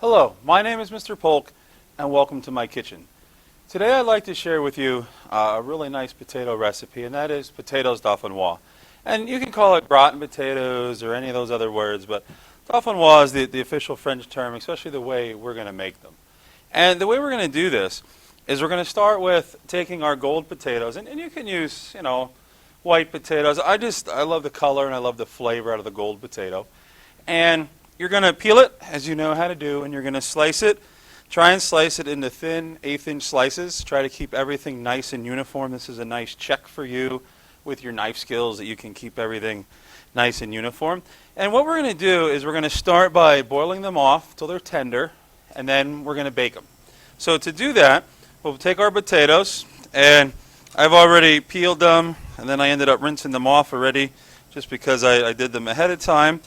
Hello, my name is Mr. Polk, and welcome to my kitchen. Today I'd like to share with you a really nice potato recipe, and that is potatoes Dauphinoise. And you can call it gratin potatoes or any of those other words, but Dauphinoise is the official French term, especially the way we're going to make them. And the way we're going to do this is we're going to start with taking our gold potatoes, and you can use, white potatoes. I love the color and I love the flavor out of the gold potato. And you're going to peel it, as you know how to do, and you're going to slice it. Try and slice it into thin, eighth-inch slices. Try to keep everything nice and uniform. This is a nice check for you with your knife skills that you can keep everything nice and uniform. And what we're going to do is we're going to start by boiling them off till they're tender, and then we're going to bake them. So to do that, we'll take our potatoes, and I've already peeled them, and then I ended up rinsing them off already just because I did them ahead of time.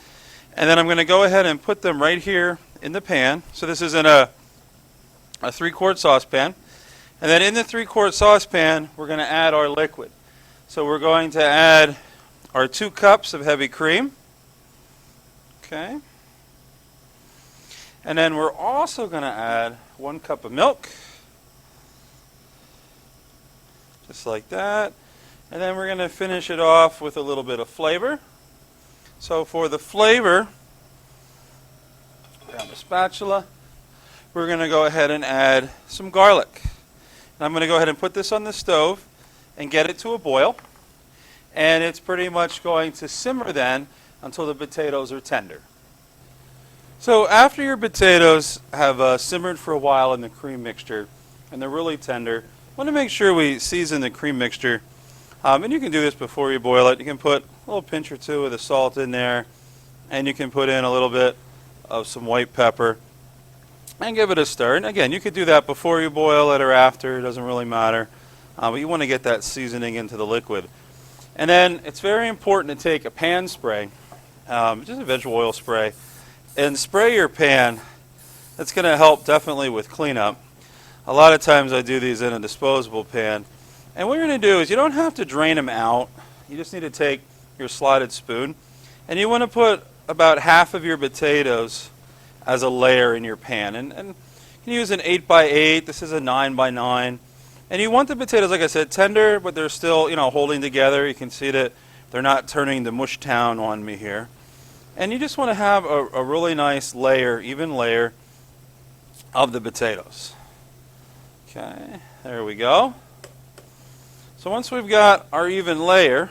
And then I'm going to go ahead and put them right here in the pan. So this is in a 3-quart saucepan. And then in the 3-quart saucepan, we're going to add our liquid. So we're going to add our 2 cups of heavy cream. Okay. And then we're also going to add 1 cup of milk. Just like that. And then we're going to finish it off with a little bit of flavor. So for the flavor, grab a spatula, we're going to go ahead and add some garlic. And I'm going to go ahead and put this on the stove and get it to a boil. And it's pretty much going to simmer then until the potatoes are tender. So after your potatoes have simmered for a while in the cream mixture and they're really tender, I want to make sure we season the cream mixture. And you can do this before you boil it. You can put a little pinch or 2 of the salt in there, and you can put in a little bit of some white pepper and give it a stir. And again, you could do that before you boil it or after. It doesn't really matter. But you want to get that seasoning into the liquid. And then it's very important to take a pan spray, just a vegetable oil spray, and spray your pan. That's going to help definitely with cleanup. A lot of times I do these in a disposable pan. And what you're going to do is you don't have to drain them out. You just need to take your slotted spoon, and you want to put about half of your potatoes as a layer in your pan. And you can use an 8x8. This is a 9x9. And you want the potatoes, like I said, tender, but they're still, holding together. You can see that they're not turning the mush town on me here. And you just want to have a really nice layer, even layer, of the potatoes. Okay, there we go. So once we've got our even layer,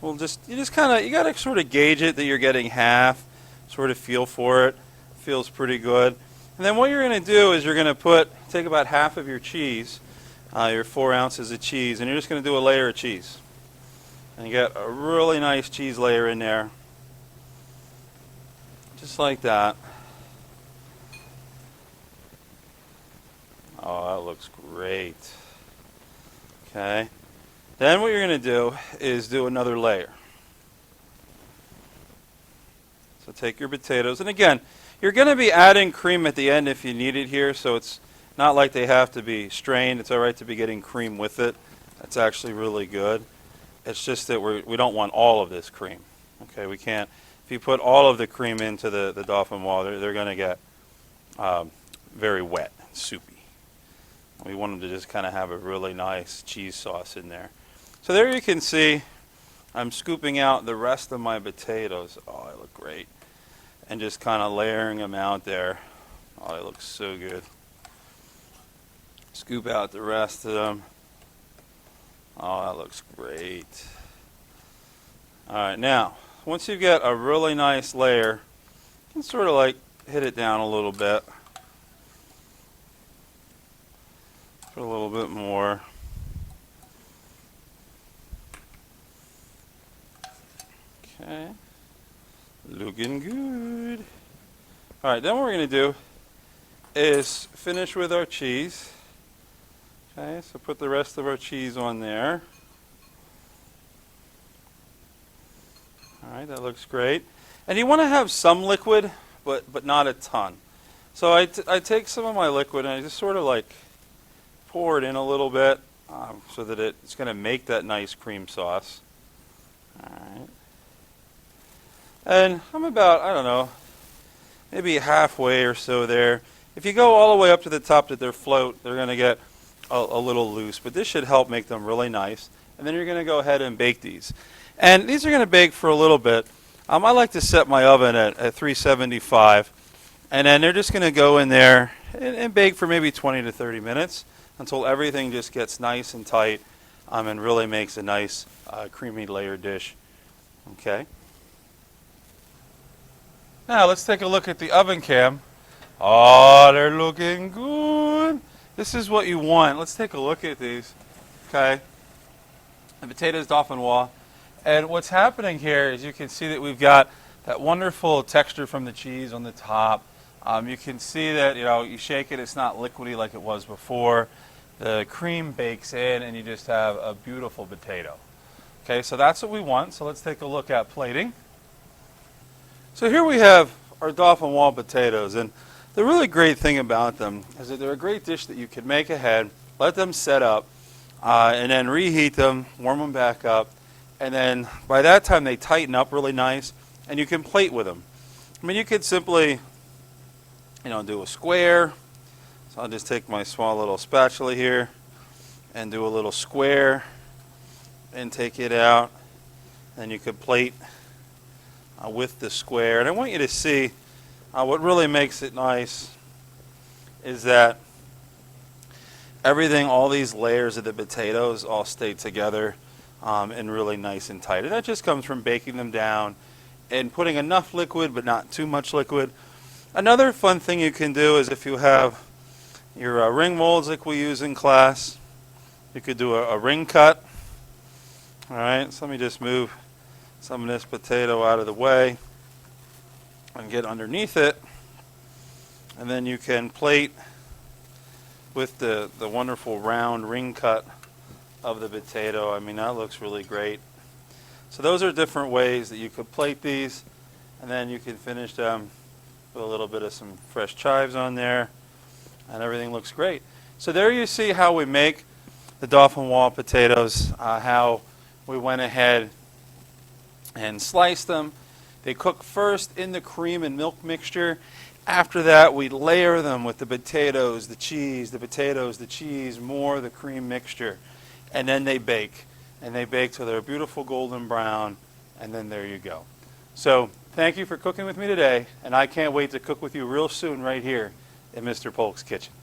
you got to sort of gauge it that you're getting half, sort of feel for it. Feels pretty good. And then what you're going to do is you're going to take about half of your cheese, your 4 ounces of cheese, and you're just going to do a layer of cheese. And you get a really nice cheese layer in there, just like that. Oh, that looks great. Okay. Then what you're going to do is do another layer. So take your potatoes. And again, you're going to be adding cream at the end if you need it here. So it's not like they have to be strained. It's all right to be getting cream with it. That's actually really good. It's just that we don't want all of this cream. Okay, we can't. If you put all of the cream into the Dauphinoise, they're going to get very wet and soupy. We want them to just kind of have a really nice cheese sauce in there. So there you can see I'm scooping out the rest of my potatoes. Oh, they look great. And just kind of layering them out there. Oh, they look so good. Scoop out the rest of them. Oh, that looks great. All right, now, once you've got a really nice layer, you can sort of like hit it down a little bit. Put a little bit more. Okay. Looking good. All right, then what we're going to do is finish with our cheese. Okay, so put the rest of our cheese on there. All right, that looks great. And you want to have some liquid, but not a ton. So I take some of my liquid and I just sort of like pour it in a little bit so that it's going to make that nice cream sauce. All right. And I'm about, I don't know, maybe halfway or so there. If you go all the way up to the top that they're float, they're going to get a little loose, but this should help make them really nice. And then you're going to go ahead and bake these. And these are going to bake for a little bit. I like to set my oven at 375, and then they're just going to go in there and bake for maybe 20 to 30 minutes until everything just gets nice and tight and really makes a nice creamy layered dish. Okay. Now let's take a look at the oven cam. Oh, they're looking good. This is what you want. Let's take a look at these. Okay. The potatoes Dauphinoise. And what's happening here is you can see that we've got that wonderful texture from the cheese on the top. You can see that, you shake it, it's not liquidy like it was before. The cream bakes in and you just have a beautiful potato. Okay, so that's what we want. So let's take a look at plating. So here we have our Dauphinoise potatoes, and the really great thing about them is that they're a great dish that you can make ahead, let them set up, and then reheat them, warm them back up, and then by that time they tighten up really nice, and you can plate with them. I mean, you could simply, do a square. So I'll just take my small little spatula here and do a little square and take it out. Then you could plate with the square. And I want you to see what really makes it nice is that everything, all these layers of the potatoes all stay together and really nice and tight. And that just comes from baking them down and putting enough liquid but not too much liquid. Another fun thing you can do is if you have your ring molds like we use in class, you could do a ring cut. All right, so let me just move some of this potato out of the way and get underneath it. And then you can plate with the wonderful round ring cut of the potato. I mean, that looks really great. So those are different ways that you could plate these, and then you can finish them with a little bit of some fresh chives on there, and everything looks great. So there you see how we make the Dauphinoise potatoes, how we went ahead and sliced them. They cook first in the cream and milk mixture. After that, we layer them with the potatoes, the cheese, the potatoes, the cheese, more the cream mixture. And then they bake. And they bake till they're a beautiful golden brown. And then there you go. So thank you for cooking with me today. And I can't wait to cook with you real soon right here in Mr. Polk's kitchen.